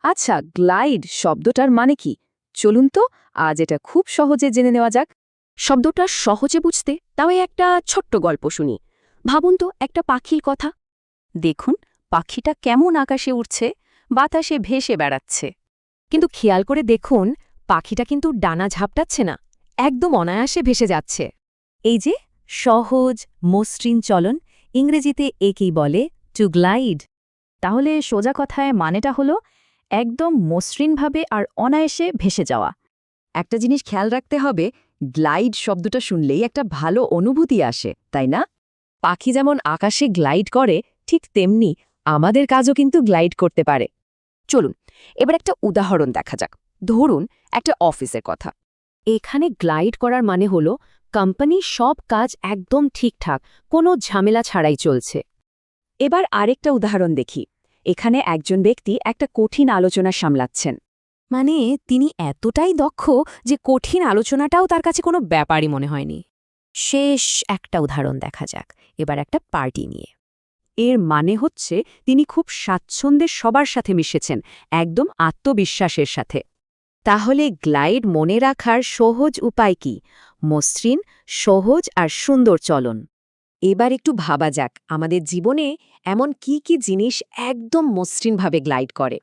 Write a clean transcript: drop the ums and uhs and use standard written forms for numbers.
আচ্ছা, গ্লাইড শব্দটার মানে কি? চলুন তো আজ এটা খুব সহজে জেনে নেওয়া যাক। শব্দটা সহজে বুঝতে তাও একটা ছোট্ট গল্প শুনি। ভাবুন তো একটা পাখির কথা। দেখুন, পাখিটা কেমন আকাশে উড়ছে, বাতাসে ভেসে বেড়াচ্ছে। কিন্তু খেয়াল করে দেখুন, পাখিটা কিন্তু ডানা ঝাপটাচ্ছে না, একদম অনায়াসে ভেসে যাচ্ছে। এই যে সহজ, মসৃণ চলন, ইংরেজিতে একেই বলে টু গ্লাইড। তাহলে সোজা কথায় মানেটা হলো একদম মসৃণভাবে আর অনায়াসে ভেসে যাওয়া। একটা জিনিস খেয়াল রাখতে হবে, গ্লাইড শব্দটা শুনলেই একটা ভালো অনুভূতি আসে, তাই না? পাখি যেমন আকাশে গ্লাইড করে, ঠিক তেমনি আমাদের কাজও কিন্তু গ্লাইড করতে পারে। চলুন এবার একটা উদাহরণ দেখা যাক। ধরুন একটা অফিসের কথা। এখানে গ্লাইড করার মানে হলো কোম্পানির সব কাজ একদম ঠিকঠাক, কোনো ঝামেলা ছাড়াই চলছে। এবার আরেকটা উদাহরণ দেখি। এখানে একজন ব্যক্তি একটা কঠিন আলোচনা সামলাচ্ছেন। মানে তিনি এতটাই দক্ষ যে কঠিন আলোচনাটাও তার কাছে কোনো ব্যাপারই মনে হয়নি। শেষ একটা উদাহরণ দেখা যাক, এবার একটা পার্টি নিয়ে। এর মানে হচ্ছে তিনি খুব স্বাচ্ছন্দ্যে সবার সাথে মিশেছেন, একদম আত্মবিশ্বাসের সাথে। তাহলে গ্লাইড মনে রাখার সহজ উপায় কি? মসৃণ, সহজ আর সুন্দর চলন। এবার একটু ভাবা যাক আমাদের জীবনে এমন কি কি জিনিস একদম মসৃণভাবে গ্লাইড করে।